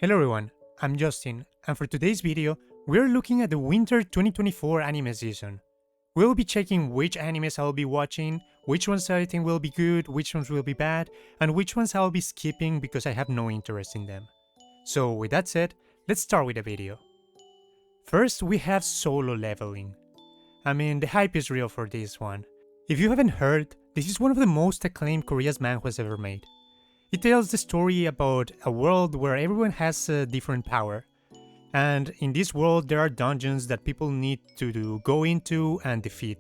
Hello everyone, I'm Justin, and for today's video, we're looking at the Winter 2024 anime season. We'll be checking which animes I'll be watching, which ones I think will be good, which ones will be bad, and which ones I'll be skipping because I have no interest in them. So with that said, let's start with the video. First, we have Solo Leveling. I mean, the hype is real for this one. If you haven't heard, this is one of the most acclaimed Korea's manhwas ever made. It tells the story about a world where everyone has a different power. And in this world, there are dungeons that people need to go into and defeat.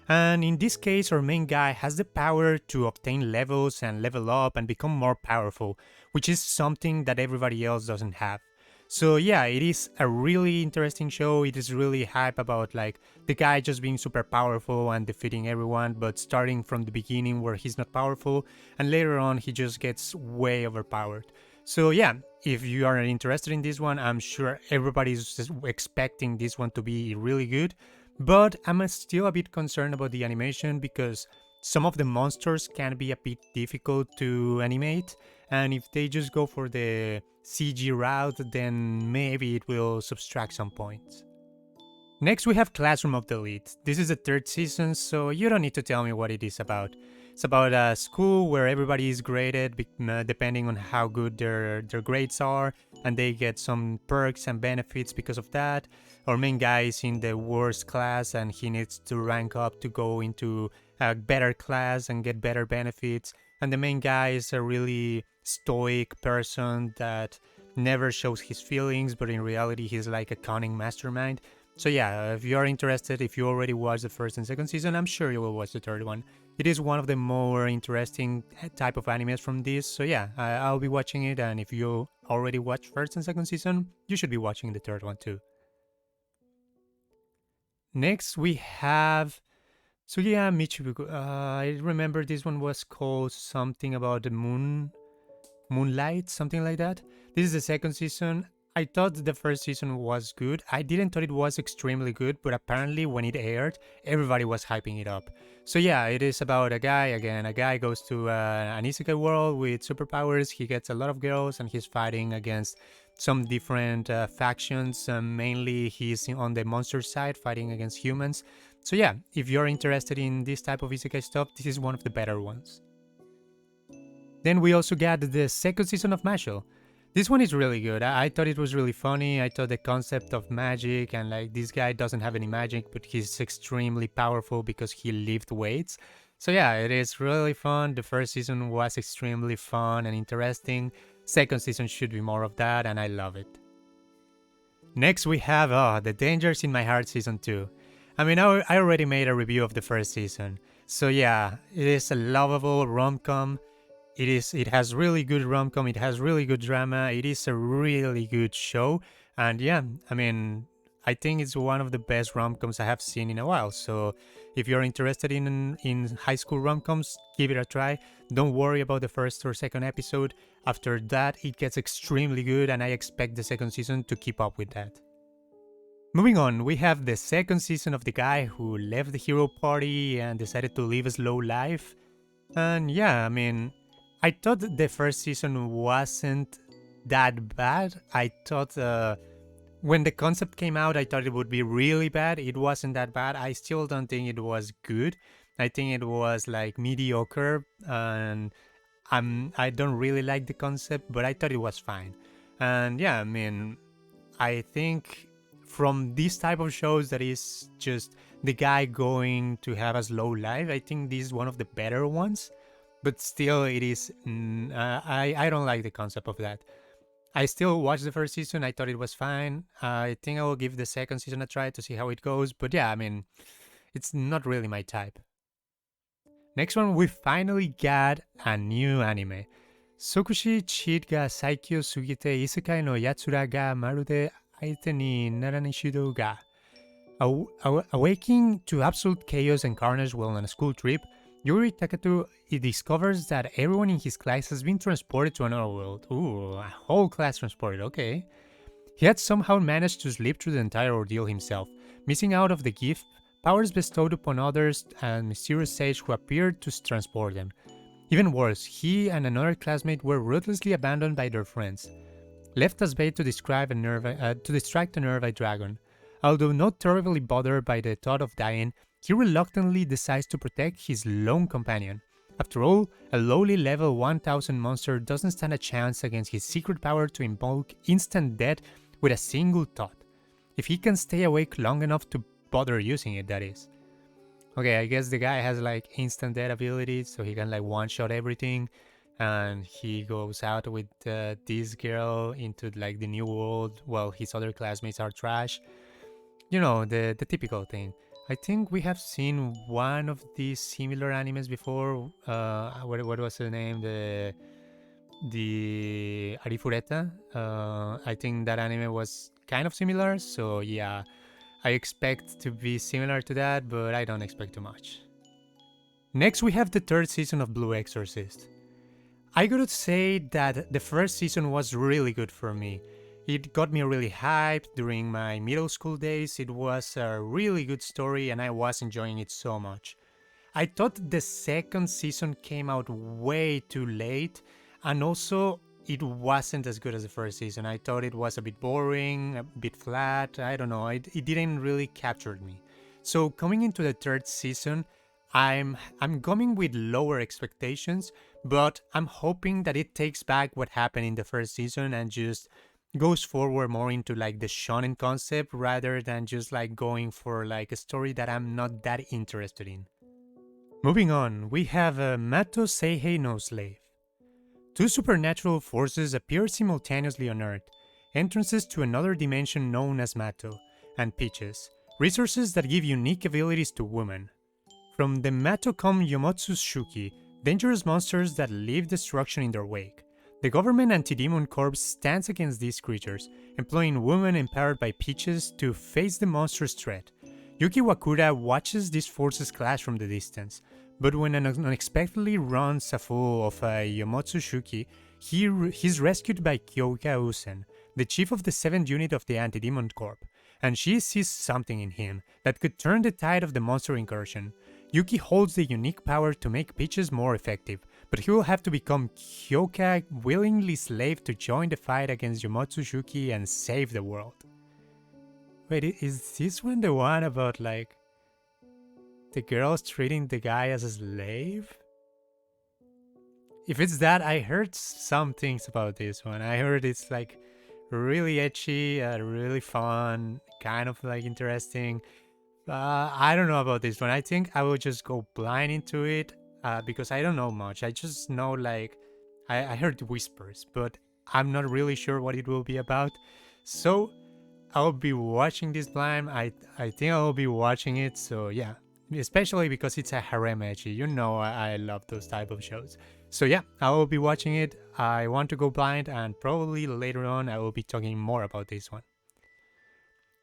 And in this case, our main guy has the power to obtain levels and level up and become more powerful, which is something that everybody else doesn't have. So yeah, it is a really interesting show. It is really hype about like the guy just being super powerful and defeating everyone, but starting from the beginning where he's not powerful, and later on he just gets way overpowered. So yeah, if you are interested in this one, I'm sure everybody's just expecting this one to be really good. But I'm still a bit concerned about the animation because some of the monsters can be a bit difficult to animate, and if they just go for the CG route, then maybe it will subtract some points. Next we have Classroom of the Elite. This is the third season, so you don't need to tell me what it is about. It's about a school where everybody is graded depending on how good their grades are, and they get some perks and benefits because of that. Our main guy is in the worst class and he needs to rank up to go into a better class and get better benefits. And the main guy is a really stoic person that never shows his feelings, but in reality he's like a cunning mastermind. So yeah, if you're interested, if you already watched the first and second season, I'm sure you will watch the third one. It is one of the more interesting type of animes from this, so yeah, I'll be watching it, and if you already watched first and second season, you should be watching the third one too. Next we have Tsukiya Michibuku. I remember this one was called something about the moonlight, something like that. This is the second season. I thought the first season was good. I didn't thought it was extremely good, but apparently when it aired, everybody was hyping it up. So yeah, it is about a guy, again, a guy goes to an isekai world with superpowers, he gets a lot of girls and he's fighting against some different factions. Mainly he's on the monster side fighting against humans. So yeah, if you're interested in this type of isekai stuff, this is one of the better ones. Then we also got the second season of Mashle. This one is really good. I thought it was really funny. I thought the concept of magic and like this guy doesn't have any magic, but he's extremely powerful because he lifts weights. So yeah, it is really fun. The first season was extremely fun and interesting. Second season should be more of that, and I love it. Next we have The Dangers in My Heart Season 2. I mean, I already made a review of the first season. So yeah, it is a lovable rom-com. It has really good rom-com, it has really good drama, it is a really good show, and yeah, I mean, I think it's one of the best rom-coms I have seen in a while. So if you're interested in high school rom-coms, give it a try. Don't worry about the first or second episode. After that, it gets extremely good, and I expect the second season to keep up with that. Moving on, we have the second season of the guy who left the hero party and decided to live a slow life. And yeah, I mean, I thought the first season wasn't that bad. I thought when the concept came out, I thought it would be really bad. It wasn't that bad. I still don't think it was good. I think it was like mediocre, and I don't really like the concept, but I thought it was fine. And yeah, I mean, I think from this type of shows that is just the guy going to have a slow life, I think this is one of the better ones. But still, it is. I don't like the concept of that. I still watched the first season. I thought it was fine. I think I will give the second season a try to see how it goes. But yeah, I mean, it's not really my type. Next one, we finally got a new anime. Sokushi Cheat ga Saikyo Sugite Isekai no Yatsura ga Marude Aite ni Naranishido ga. Awaking to absolute chaos and carnage while on a school trip, Yuri Takatu discovers that everyone in his class has been transported to another world. Ooh, a whole class transported, okay. He had somehow managed to sleep through the entire ordeal himself, missing out of the gift, powers bestowed upon others, and mysterious sage who appeared to transport them. Even worse, he and another classmate were ruthlessly abandoned by their friends. left as bait to distract a nearby dragon. Although not terribly bothered by the thought of dying, he reluctantly decides to protect his lone companion. After all, a lowly level 1000 monster doesn't stand a chance against his secret power to invoke instant death with a single thought. If he can stay awake long enough to bother using it, that is. Okay, I guess the guy has like instant death abilities, so he can like one-shot everything, and he goes out with this girl into like the new world while his other classmates are trash. You know, the typical thing. I think we have seen one of these similar animes before. What was the name? The Arifureta. I think that anime was kind of similar. So yeah, I expect to be similar to that, but I don't expect too much. Next, we have the third season of Blue Exorcist. I gotta say that the first season was really good for me. It got me really hyped during my middle school days. It was a really good story and I was enjoying it so much. I thought the second season came out way too late, and also it wasn't as good as the first season. I thought it was a bit boring, a bit flat, I don't know, it didn't really capture me. So coming into the third season, I'm coming with lower expectations, but I'm hoping that it takes back what happened in the first season and just goes forward more into like the shonen concept rather than just like going for like a story that I'm not that interested in. Moving on, we have Mato Seihei no Slave. Two supernatural forces appear simultaneously on Earth, entrances to another dimension known as Mato, and Peaches, resources that give unique abilities to women. From the Mato come Yomotsu Shuki, dangerous monsters that leave destruction in their wake. The government Anti-Demon Corps stands against these creatures, employing women empowered by Peaches to face the monster's threat. Yuki Wakura watches these forces clash from the distance, but when unexpectedly runs afoul of Yomotsu Shuki, he's rescued by Kyoka Usen, the chief of the 7th unit of the Anti-Demon Corps, and she sees something in him that could turn the tide of the monster incursion. Yuki holds the unique power to make Peaches more effective, but he will have to become Kyoka willingly slave to join the fight against Yomotsu Shuki and save the world. Wait, is this one the one about like the girls treating the guy as a slave? If it's that, I heard some things about this one. I heard it's like really ecchi, really fun, kind of like interesting. I don't know about this one. I think I will just go blind into it because I don't know much. I just know like I heard whispers, but I'm not really sure what it will be about. So I'll be watching this blind. I think I'll be watching it. So yeah, especially because it's a harem ecchi. You know I love those type of shows. So yeah, I will be watching it. I want to go blind, and probably later on I will be talking more about this one.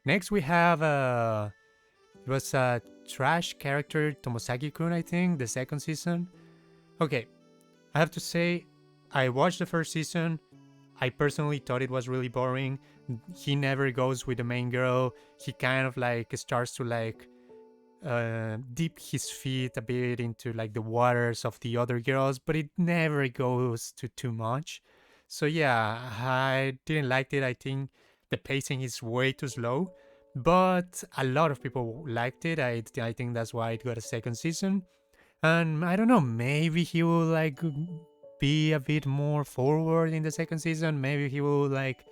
Next we have it was a trash character Tomosaki-kun, I think, the second season. Okay, I have to say, I watched the first season. I personally thought it was really boring. He never goes with the main girl. He kind of like starts to like dip his feet a bit into like the waters of the other girls, but it never goes to too much. So yeah, I didn't like it. I think the pacing is way too slow, but a lot of people liked it. I think that's why it got a second season. And I don't know, maybe he will like be a bit more forward in the second season. Maybe he will like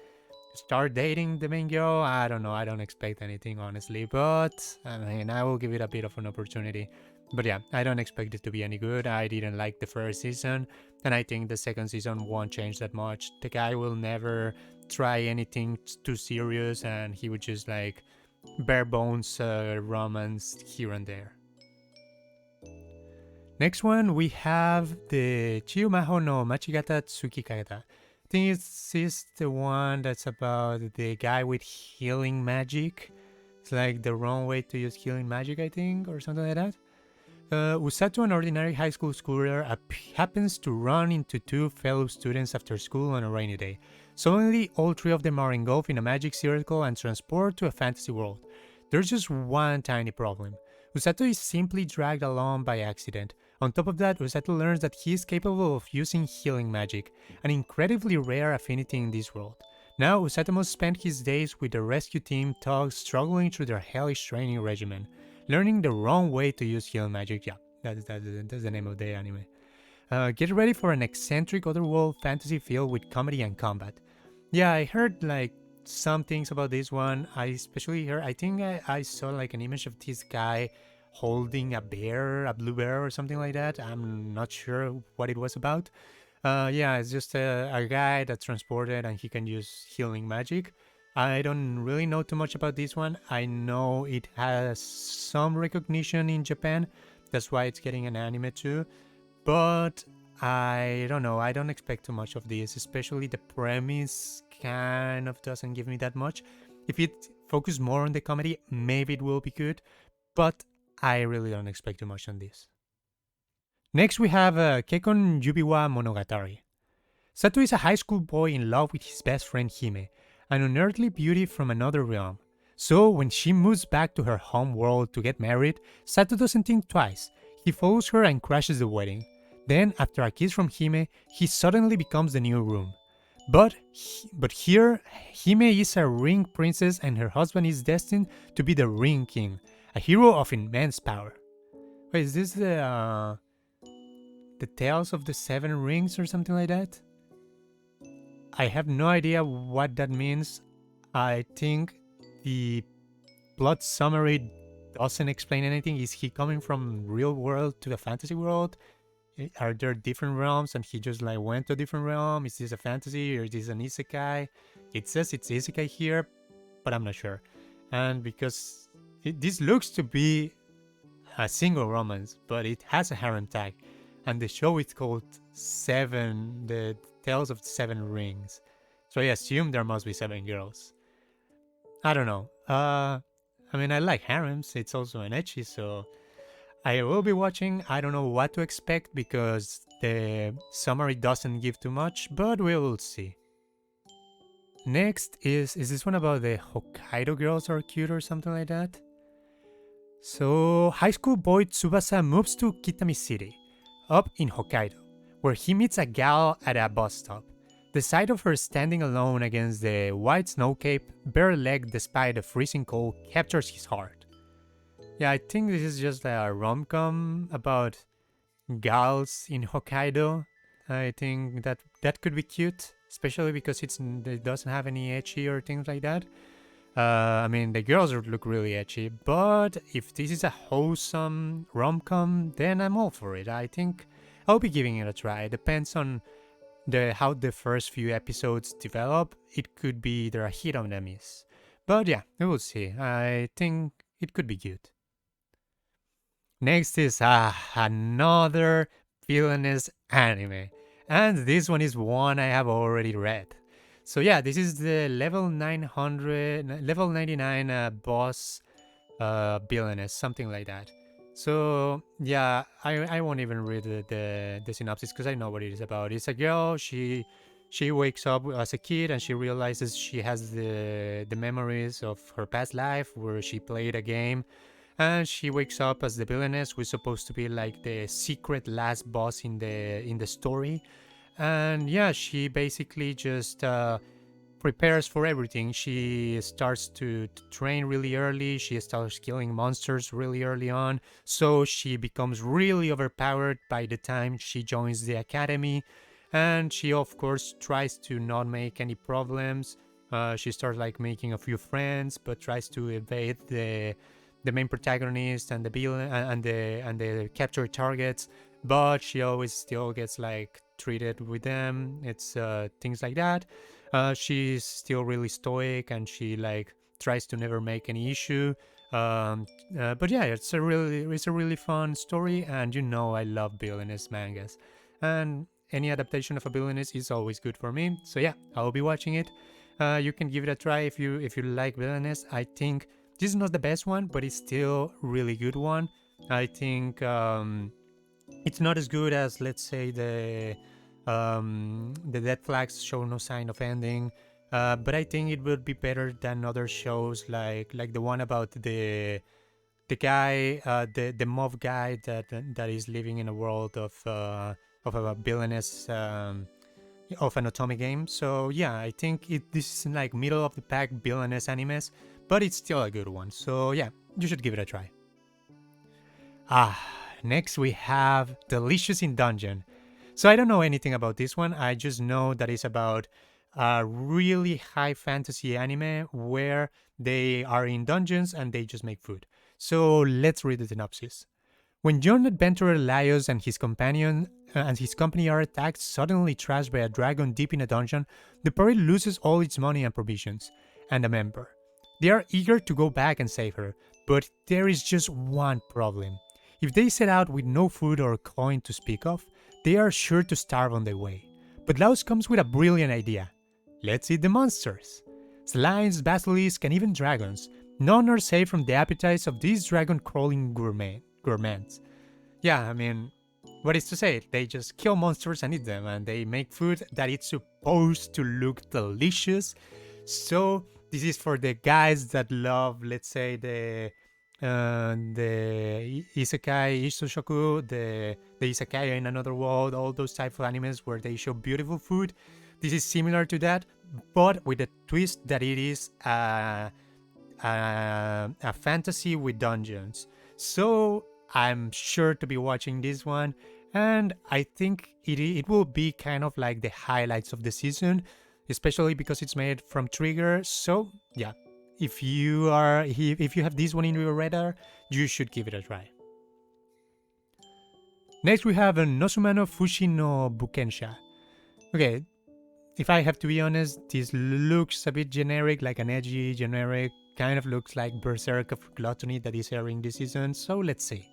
start dating the main girl. I don't know. I don't expect anything, honestly, but I mean, I will give it a bit of an opportunity. But yeah, I don't expect it to be any good. I didn't like the first season, and I think the second season won't change that much. The guy will never try anything too serious, and he would just like bare bones romance here and there. Next one, we have the Chiyumaho no Machigata Tsuki Kagata. I think this is the one that's about the guy with healing magic. It's like the wrong way to use healing magic, I think, or something like that. Usato, an ordinary high school schooler, happens to run into two fellow students after school on a rainy day. Suddenly, all three of them are engulfed in a magic circle and transported to a fantasy world. There's just one tiny problem. Usato is simply dragged along by accident. On top of that, Usato learns that he is capable of using healing magic, an incredibly rare affinity in this world. Now, Usatomo spent his days with the rescue team thugs struggling through their hellish training regimen, learning the wrong way to use heal magic. Yeah, that's the name of the anime. Get ready for an eccentric otherworld fantasy filled with comedy and combat. Yeah, I heard like some things about this one. I especially heard, I think I saw like an image of this guy holding a bear, a blue bear or something like that. I'm not sure what it was about. Yeah, it's just a guy that's transported and he can use healing magic. I don't really know too much about this one. I know it has some recognition in Japan. That's why it's getting an anime too. But I don't know. I don't expect too much of this, especially the premise kind of doesn't give me that much. If it focuses more on the comedy, maybe it will be good. But I really don't expect too much on this. Next, we have Kekkon Yubiwa Monogatari. Sato is a high school boy in love with his best friend Hime, an unearthly beauty from another realm. So, when she moves back to her home world to get married, Sato doesn't think twice. He follows her and crashes the wedding. Then, after a kiss from Hime, he suddenly becomes the new groom. But here, Hime is a ring princess and her husband is destined to be the ring king, a hero of immense power. Wait, is this the Tales of the Seven Rings or something like that? I have no idea what that means. I think the plot summary doesn't explain anything. Is he coming from real world to the fantasy world? Are there different realms and he just like went to a different realm? Is this a fantasy or is this an isekai? It says it's isekai here, but I'm not sure. And because this looks to be a single romance, but it has a harem tag, and the show is called Seven, the Tales of the Seven Rings. So I assume there must be seven girls. I don't know. I mean, I like harems. It's also an ecchi, so I will be watching. I don't know what to expect because the summary doesn't give too much, but we will see. Next is this one about the Hokkaido girls are cute or something like that? So, high school boy Tsubasa moves to Kitami City, up in Hokkaido, where he meets a gal at a bus stop. The sight of her standing alone against the white snow cape, bare-legged despite the freezing cold, captures his heart. Yeah, I think this is just a rom-com about gals in Hokkaido. I think that could be cute, especially because it doesn't have any ecchi or things like that. I mean, the girls look really ecchi, but if this is a wholesome rom-com, then I'm all for it. I think I'll be giving it a try. It depends on how the first few episodes develop. It could be either a hit or a miss. But yeah, we will see. I think it could be good. Next is another villainous anime. And this one is one I have already read. So yeah, this is the level 900, level 99 boss villainous, something like that. So yeah, I won't even read the synopsis because I know what it is about. It's a girl. She wakes up as a kid and she realizes she has the memories of her past life where she played a game, and she wakes up as the villainess, who's supposed to be like the secret last boss in the story. And yeah, she basically just prepares for everything. She starts to train really early. She starts killing monsters really early on. So she becomes really overpowered by the time she joins the academy. And she, of course, tries to not make any problems. She starts like making a few friends, but tries to evade the main protagonist and the villain and the captured targets. But she always still gets like treated with them. It's things like that. She's still really stoic and she like tries to never make any issue. But yeah, it's a really fun story, and you know I love villainous mangas, and any adaptation of a villainous is always good for me. So yeah, I'll be watching it. You can give it a try if you like villainous. I think this is not the best one, but it's still really good one. I think it's not as good as, let's say, the Dead Flags Show No Sign of Ending, but I think it would be better than other shows like the one about the guy, the mob guy that is living in a world of a villainous of an Otome game. So yeah, I think this is like middle of the pack villainous animes, but it's still a good one. So yeah, you should give it a try. Ah, next we have Delicious in Dungeon. So I don't know anything about this one. I just know that it's about a really high fantasy anime where they are in dungeons and they just make food. So let's read the synopsis. When young adventurer Laios and his companion and his company are attacked, suddenly trashed by a dragon deep in a dungeon, the party loses all its money and provisions, and a member. They are eager to go back and save her, but there is just one problem. If they set out with no food or coin to speak of, they are sure to starve on their way. But Laos comes with a brilliant idea. Let's eat the monsters. Slimes, basilisks, and even dragons. None are safe from the appetites of these dragon-crawling gourmets. Yeah, I mean, what is to say? They just kill monsters and eat them, and they make food that it's supposed to look delicious. So this is for the guys that love, let's say, the isekai ishoshoku, the isekai in another world, all those type of animes where they show beautiful food. This is similar to that, but with a twist that it is a fantasy with dungeons. So I'm sure to be watching this one, and I think it will be kind of like the highlights of the season, especially because it's made from Trigger. So yeah, if you have this one in your radar, you should give it a try. Next we have Nosumano Fushi no Bukensha. Okay, if I have to be honest, this looks a bit generic, like an edgy generic, kind of looks like Berserk of Gluttony that is airing this season, so let's see.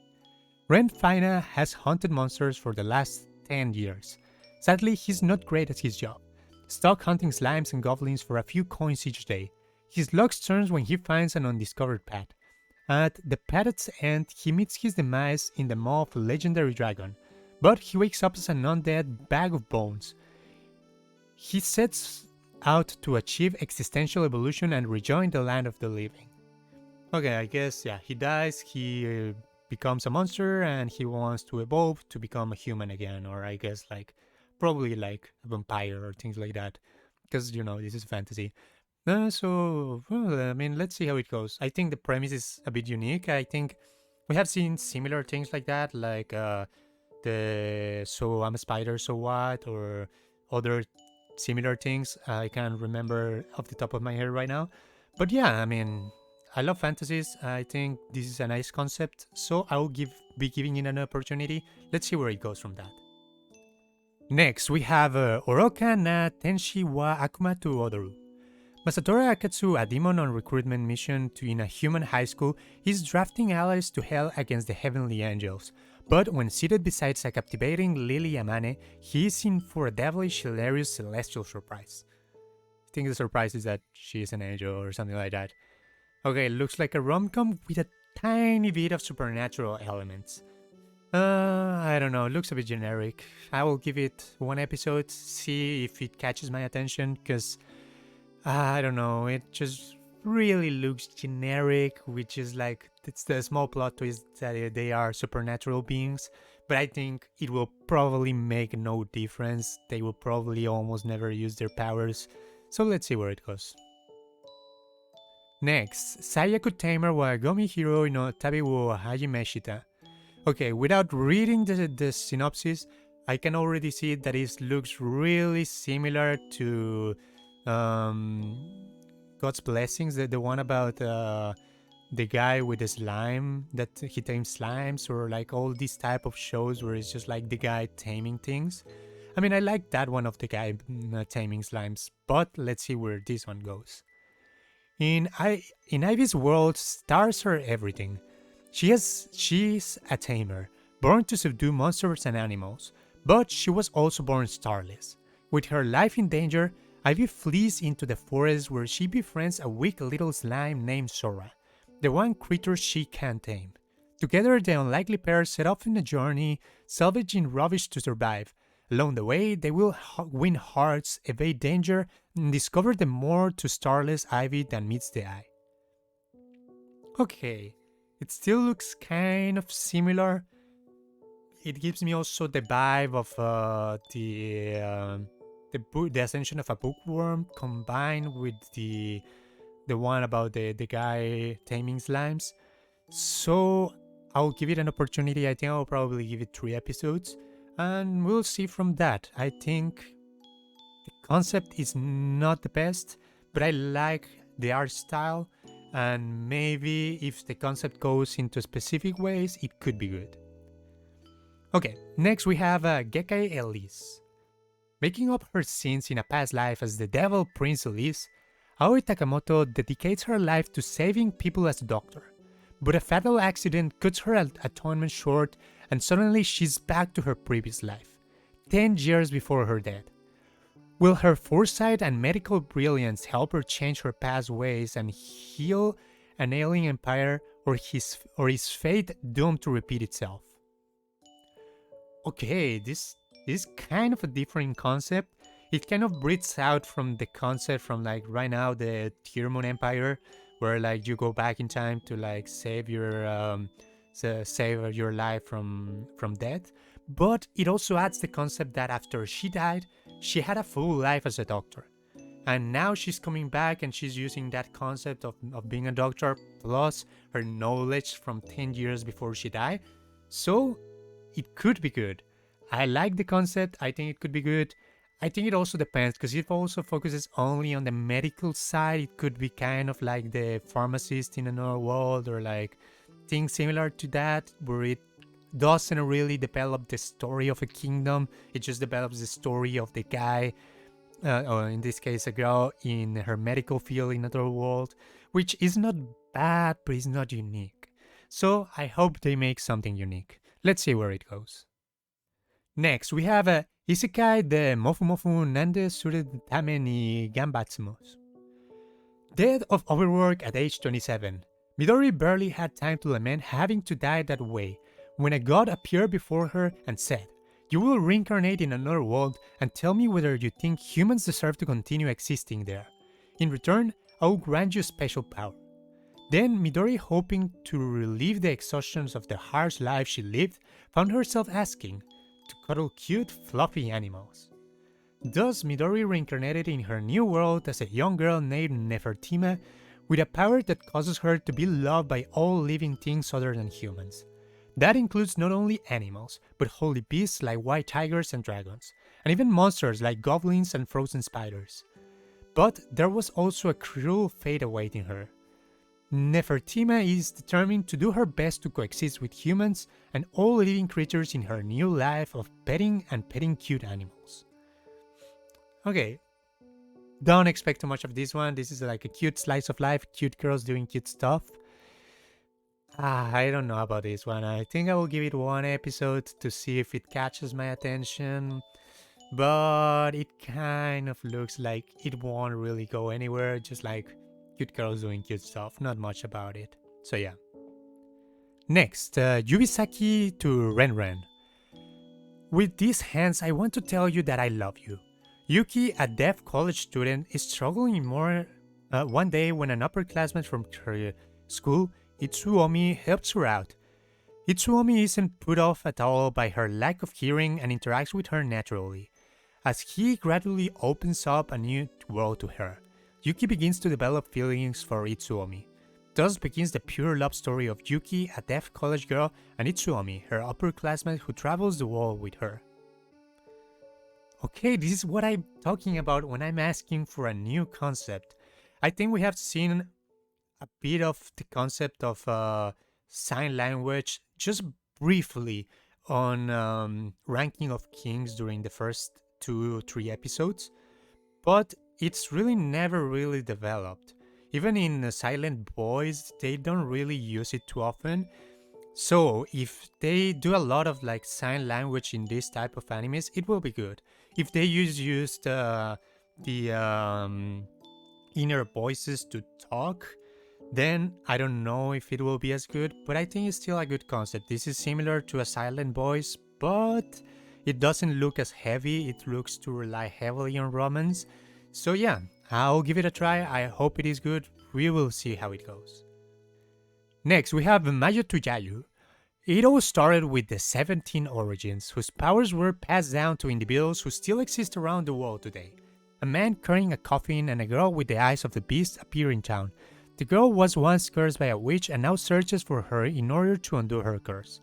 Ren Faina has hunted monsters for the last 10 years. Sadly, he's not great at his job, stuck hunting slimes and goblins for a few coins each day. His luck turns when he finds an undiscovered path. At the path's end, he meets his demise in the maw of a legendary dragon, but he wakes up as an undead bag of bones. He sets out to achieve existential evolution and rejoin the land of the living. Okay, I guess, yeah, he dies, he becomes a monster, and he wants to evolve to become a human again, or I guess, like, probably like a vampire or things like that, because, this is fantasy. Well, I mean, let's see how it goes. I think the premise is a bit unique. I think we have seen similar things like that, like the So I'm a Spider, So What, or other similar things. I can't remember off the top of my head right now. But yeah, I mean, I love fantasies. I think this is a nice concept, so I will be giving it an opportunity. Let's see where it goes from that. Next, we have Oroka na Tenshi wa Akuma to Odoru. Masatora Akatsu, a demon on recruitment mission in a human high school, is drafting allies to hell against the heavenly angels. But when seated beside a captivating Lily Yamane, he is in for a devilish, hilarious celestial surprise. I think the surprise is that she is an angel or something like that. Okay, looks like a rom-com with a tiny bit of supernatural elements. I don't know, looks a bit generic. I will give it one episode, see if it catches my attention, because I don't know, it just really looks generic, which is like, it's the small plot twist that they are supernatural beings, but I think it will probably make no difference. They will probably almost never use their powers, so let's see where it goes. Next, Sayaku Tamer wa Gomi Hiro no Tabi wo Hajime shita. Okay, without reading the synopsis, I can already see that it looks really similar to God's Blessings, the one about the guy with the slime that he tames slimes, or like all these type of shows where it's just like the guy taming things. I mean, I like that one of the guy taming slimes, but let's see where this one goes. In Ivy's world, stars are everything. She's a tamer, born to subdue monsters and animals, but she was also born starless. With her life in danger, Ivy flees into the forest where she befriends a weak little slime named Sora, the one creature she can't tame. Together, the unlikely pair set off on a journey, salvaging rubbish to survive. Along the way, they will win hearts, evade danger, and discover the more to starless Ivy than meets the eye. Okay, it still looks kind of similar. It gives me also the vibe of the the ascension of a bookworm combined with the one about the guy taming slimes. So I'll give it an opportunity. I think I'll probably give it 3 episodes, and we'll see from that. I think the concept is not the best, but I like the art style, and maybe if the concept goes into specific ways, it could be good. Okay, next we have Gekkai Elise. Making up her sins in a past life as the Devil Prince Elise, Aoi Takamoto dedicates her life to saving people as a doctor. But a fatal accident cuts her atonement short, and suddenly she's back to her previous life, 10 years before her death. Will her foresight and medical brilliance help her change her past ways and heal an alien empire, or is fate doomed to repeat itself? Okay, this is kind of a different concept. It kind of breathes out from the concept from like right now the Tyrmon Empire, where like you go back in time to like save your life from death. But it also adds the concept that after she died, she had a full life as a doctor. And now she's coming back and she's using that concept of being a doctor plus her knowledge from 10 years before she died. So it could be good. I like the concept. I think it could be good. I think it also depends, because if it also focuses only on the medical side, it could be kind of like the pharmacist in another world, or like things similar to that, where it doesn't really develop the story of a kingdom. It just develops the story of the guy, or in this case a girl, in her medical field in another world, which is not bad, but it's not unique. So I hope they make something unique. Let's see where it goes. Next, we have a Isekai de Mofu Mofu Nande Sure Tame ni Ganbatsumosu. Dead of overwork at age 27, Midori barely had time to lament having to die that way when a god appeared before her and said, "You will reincarnate in another world and tell me whether you think humans deserve to continue existing there. In return, I will grant you special power." Then Midori, hoping to relieve the exhaustions of the harsh life she lived, found herself asking to cuddle cute, fluffy animals. Thus, Midori reincarnated in her new world as a young girl named Nefertima, with a power that causes her to be loved by all living things other than humans. That includes not only animals, but holy beasts like white tigers and dragons, and even monsters like goblins and frozen spiders. But there was also a cruel fate awaiting her. Nefertima is determined to do her best to coexist with humans and all living creatures in her new life of petting cute animals. Okay, don't expect too much of this one. This is like a cute slice of life, cute girls doing cute stuff. I don't know about this one. I think I will give it 1 episode to see if it catches my attention. But it kind of looks like it won't really go anywhere, just like cute girls doing cute stuff, not much about it. So yeah. Next, Yubisaki to Renren. With these hands, I want to tell you that I love you. Yuki, a deaf college student, is struggling more one day when an upperclassman from her school, Itsuomi, helps her out. Itsuomi isn't put off at all by her lack of hearing and interacts with her naturally. As he gradually opens up a new world to her, Yuki begins to develop feelings for Itsuomi. Thus begins the pure love story of Yuki, a deaf college girl, and Itsuomi, her upperclassman who travels the world with her. Okay, this is what I'm talking about when I'm asking for a new concept. I think we have seen a bit of the concept of sign language just briefly on Ranking of Kings during the first 2-3 episodes, but it's really never really developed. Even in Silent Boys, they don't really use it too often. So if they do a lot of like sign language in this type of animes, it will be good. If they used the inner voices to talk, then I don't know if it will be as good, but I think it's still a good concept. This is similar to a Silent Voice, but it doesn't look as heavy. It looks to rely heavily on romance. So yeah, I'll give it a try. I hope it is good. We will see how it goes. Next, we have Mayo to Yayu. It all started with the 17 Origins, whose powers were passed down to individuals who still exist around the world today. A man carrying a coffin and a girl with the eyes of the beast appear in town. The girl was once cursed by a witch and now searches for her in order to undo her curse.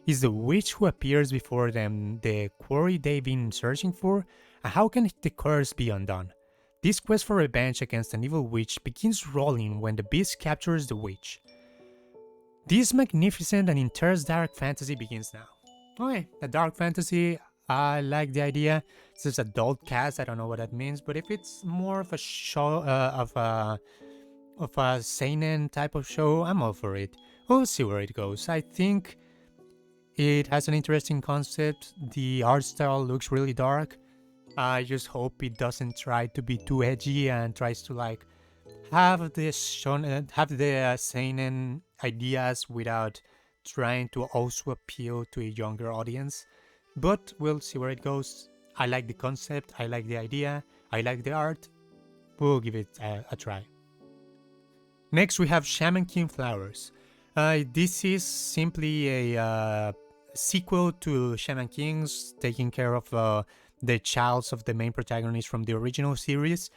Is the witch who appears before them the quarry they've been searching for? And how can the curse be undone? This quest for revenge against an evil witch begins rolling when the beast captures the witch. This magnificent and intense dark fantasy begins now. Okay, the dark fantasy, I like the idea. It's just adult cast, I don't know what that means, but if it's more of a show, of a seinen type of show, I'm all for it. We'll see where it goes. I think it has an interesting concept. The art style looks really dark. I just hope it doesn't try to be too edgy and tries to like have this shonen, have the seinen ideas without trying to also appeal to a younger audience. But we'll see where it goes. I like the concept. I like the idea. I like the art. We'll give it a try. Next, we have Shaman King Flowers. This is simply a sequel to Shaman King's, taking care of the childs of the main protagonist from the original series.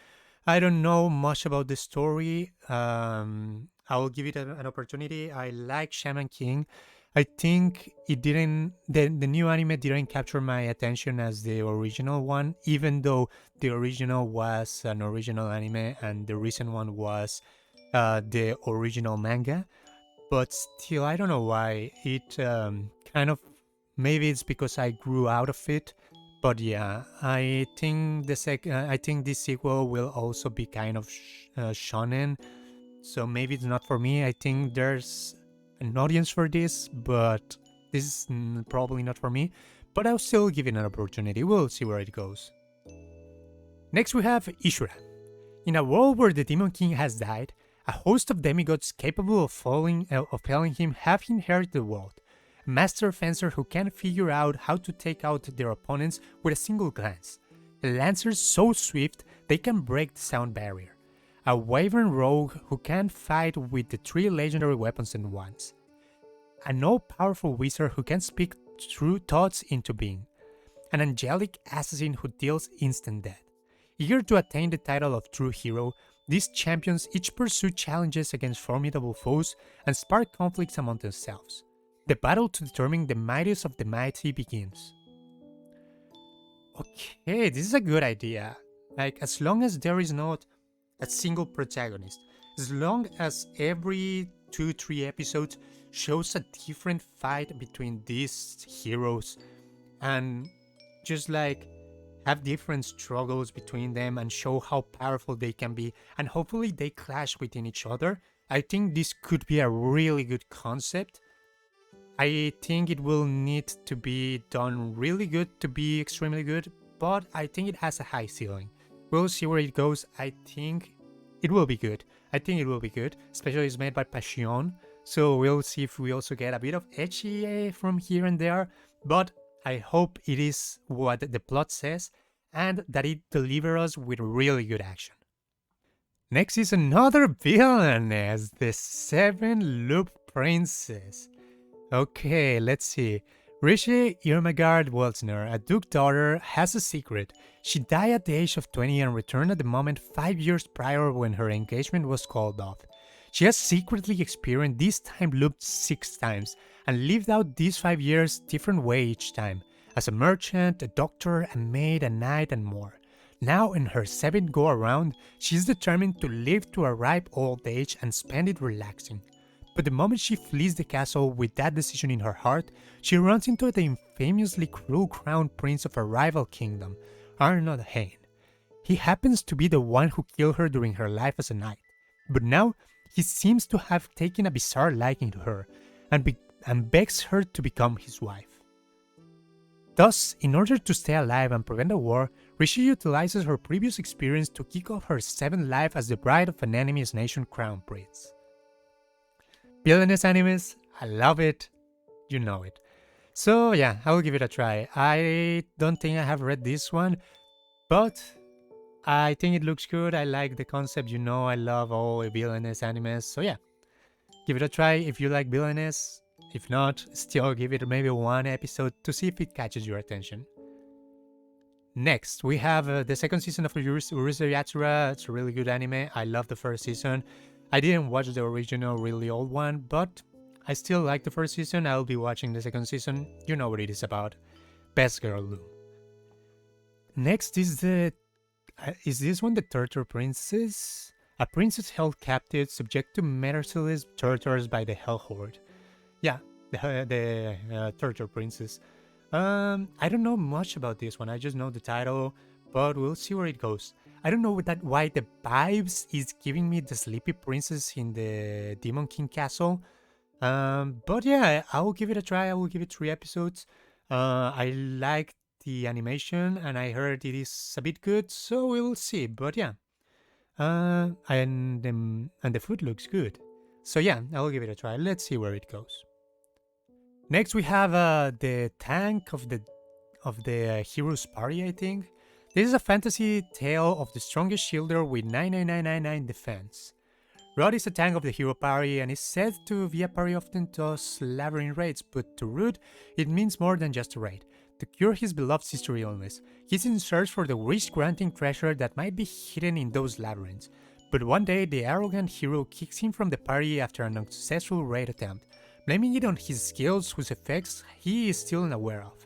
I don't know much about the story. I will give it an opportunity. I like Shaman King. I think it didn't. The new anime didn't capture my attention as the original one, even though the original was an original anime and the recent one was the original manga. But still, I don't know why it kind of. Maybe it's because I grew out of it. But yeah, I think I think this sequel will also be kind of shonen, so maybe it's not for me. I think there's an audience for this, but this is probably not for me. But I'll still give it an opportunity. We'll see where it goes. Next, we have Ishura. In a world where the Demon King has died, a host of demigods capable of felling him have inherited the world. A master fencer who can figure out how to take out their opponents with a single glance. A lancer so swift they can break the sound barrier. A wyvern rogue who can fight with the 3 legendary weapons at once. An all-powerful wizard who can speak true thoughts into being. An angelic assassin who deals instant death. Eager to attain the title of true hero, these champions each pursue challenges against formidable foes and spark conflicts among themselves. The battle to determine the mightiest of the mighty begins. Okay, this is a good idea. Like, as long as there is not a single protagonist, as long as every 2-3 episodes shows a different fight between these heroes and just like have different struggles between them and show how powerful they can be, and hopefully they clash within each other, I think this could be a really good concept. I think it will need to be done really good to be extremely good, but I think it has a high ceiling. We'll see where it goes. I think it will be good. I think it will be good, especially it's made by Passion, so we'll see if we also get a bit of edgy from here and there, but I hope it is what the plot says and that it delivers us with really good action. Next is another villainess, the 7 Loop Princess. Okay, let's see. Rishi Irmgard Weltner, a Duke daughter, has a secret. She died at the age of 20 and returned at the moment 5 years prior when her engagement was called off. She has secretly experienced this time loop 6 times and lived out these 5 years different way each time, as a merchant, a doctor, a maid, a knight, and more. Now in her 7th go around, she is determined to live to a ripe old age and spend it relaxing. But the moment she flees the castle with that decision in her heart, she runs into the infamously cruel crown prince of a rival kingdom, Arnold Hain. He happens to be the one who killed her during her life as a knight, but now he seems to have taken a bizarre liking to her and begs her to become his wife. Thus, in order to stay alive and prevent a war, Rishi utilizes her previous experience to kick off her 7th life as the bride of an enemy's nation crown prince. Villainous animes, I love it, you know it. So yeah, I will give it a try. I don't think I have read this one, but I think it looks good. I like the concept, I love all villainous animes, so yeah. Give it a try if you like villainous. If not, still give it maybe one episode to see if it catches your attention. Next, we have the second season of Urusei Yatsura. It's a really good anime. I love the first season. I didn't watch the original, really old one, but I still like the first season. I'll be watching the second season. You know what it is about. Best Girl Lu. Next is is this one the Turtle Princess? A princess held captive, subject to merciless tortures by the Hell Horde. Yeah, the Turtle Princess. I don't know much about this one. I just know the title, but we'll see where it goes. I don't know why the vibes is giving me the Sleepy Princess in the Demon King Castle. But yeah, I will give it a try. I will give it 3 episodes. I like the animation, and I heard it is a bit good, so we'll see. But yeah, and the food looks good. So yeah, I will give it a try. Let's see where it goes. Next, we have the tank of the hero's party. I think this is a fantasy tale of the strongest shielder with 99999 defense. Rod is a tank of the hero party and is said to be a party often does labyrinth raids, but to Rude, it means more than just a raid. To cure his beloved sister illness, he's in search for the wish-granting treasure that might be hidden in those labyrinths. But one day, the arrogant hero kicks him from the party after an unsuccessful raid attempt, blaming it on his skills whose effects he is still unaware of.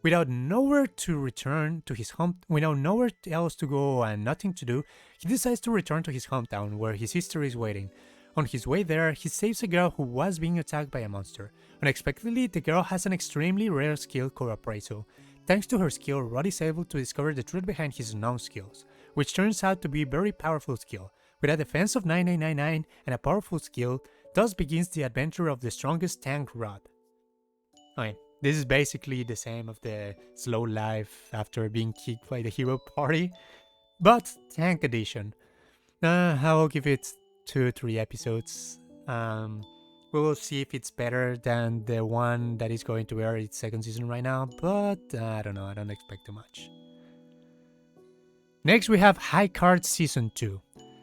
Without nowhere to return to his home, without nowhere else to go and nothing to do, he decides to return to his hometown where his sister is waiting. On his way there, he saves a girl who was being attacked by a monster. Unexpectedly, the girl has an extremely rare skill called Appraisal. Thanks to her skill, Rod is able to discover the truth behind his known skills, which turns out to be a very powerful skill. With a defense of 9999 and a powerful skill, thus begins the adventure of the strongest tank, Rod. Okay, this is basically the same of the slow life after being kicked by the hero party, but tank edition. I will give it 2-3 episodes. We will see if it's better than the one that is going to air its second season right now, but I don't know, I don't expect too much. Next we have High Card Season 2.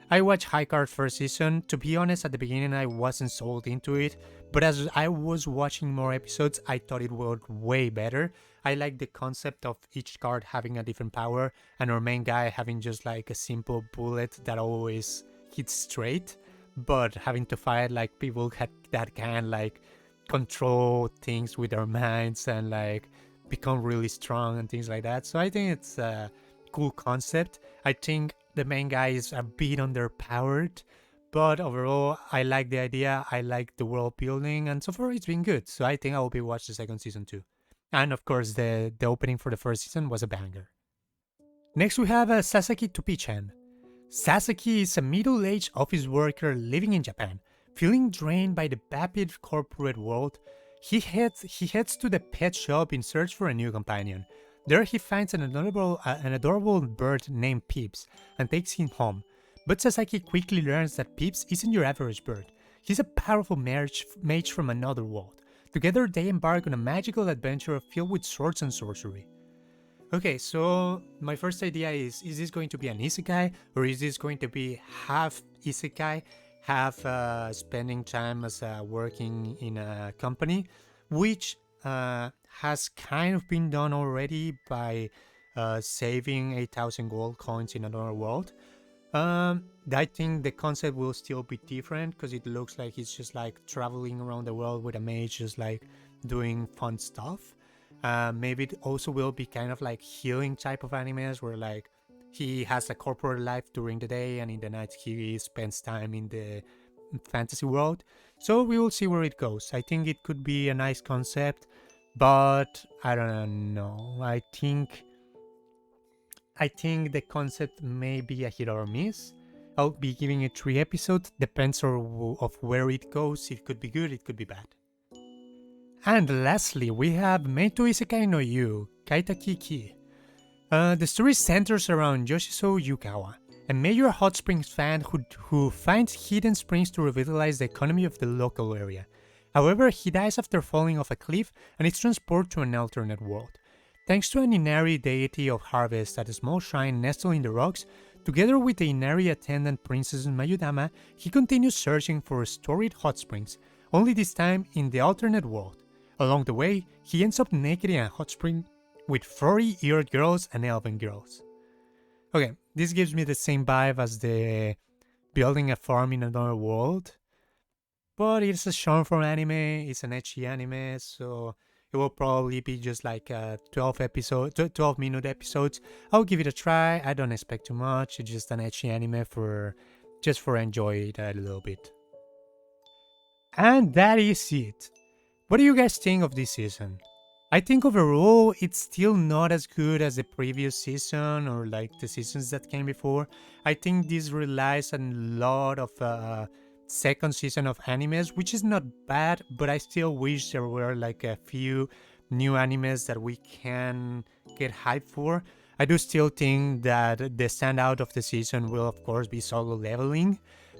I watched High Card first season. To be honest, at the beginning I wasn't sold into it, but as I was watching more episodes, I thought it worked way better. I like the concept of each card having a different power, and our main guy having just like a simple bullet that always hits straight, but having to fight like people that can like control things with their minds and like become really strong and things like that. So I think it's a cool concept. I think the main guy is a bit underpowered, but overall I like the idea, I like the world building, and so far it's been good. So I think I will be watching the second season too. And of course the opening for the first season was a banger. Next we have Sasaki Topi-chan. Sasaki is a middle-aged office worker living in Japan. Feeling drained by the vapid corporate world, he heads to the pet shop in search for a new companion. There he finds an adorable bird named Pips and takes him home. But Sasaki quickly learns that Pips isn't your average bird. He's a powerful mage from another world. Together they embark on a magical adventure filled with swords and sorcery. Okay, so my first idea is this going to be an isekai, or is this going to be half isekai, half spending time as working in a company, which has kind of been done already by saving 8,000 gold coins in another world. I think the concept will still be different because it looks like he's just like traveling around the world with a mage, just like doing fun stuff. Maybe it also will be kind of like healing type of animes where like he has a corporate life during the day and in the night he spends time in the fantasy world. So we will see where it goes. I think it could be a nice concept, but I don't know. I think the concept may be a hit or miss. I'll be giving it 3 episodes. Depends of where it goes. It could be good, it could be bad. And lastly, we have Meito Isekai no Yu, Kaitaki Ki. The story centers around Yoshiso Yukawa, a major hot springs fan who finds hidden springs to revitalize the economy of the local area. However, he dies after falling off a cliff and is transported to an alternate world. Thanks to an Inari deity of harvest at a small shrine nestled in the rocks, together with the Inari attendant princess Mayudama, he continues searching for storied hot springs. only this time in the alternate world. Along the way, he ends up naked in a hot spring with furry-eared girls and elven girls. Okay, this gives me the same vibe as the building a farm in another world, but it's a short form anime, it's an ecchi anime, so it will probably be just like 12 minute episodes. I'll give it a try. I don't expect too much. It's just an ecchi anime just for enjoy it a little bit. And that is it. What do you guys think of this season? I think overall it's still not as good as the previous season or like the seasons that came before. I think this relies on a lot of second season of animes, which is not bad, but I still wish there were like a few new animes that we can get hyped for. I do still think that the standout of the season will of course be Solo Leveling.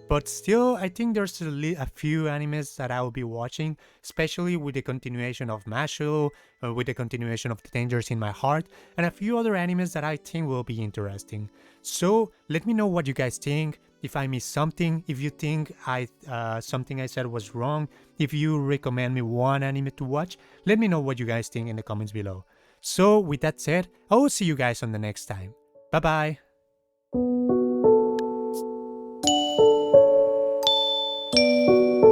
But still, I think there's a few animes that I will be watching, especially with the continuation of Mashle, with the continuation of The Dangers in My Heart, and a few other animes that I think will be interesting. So let me know what you guys think, if I missed something, if you think something I said was wrong, if you recommend me one anime to watch, let me know what you guys think in the comments below. So with that said, I will see you guys on the next time. Bye bye!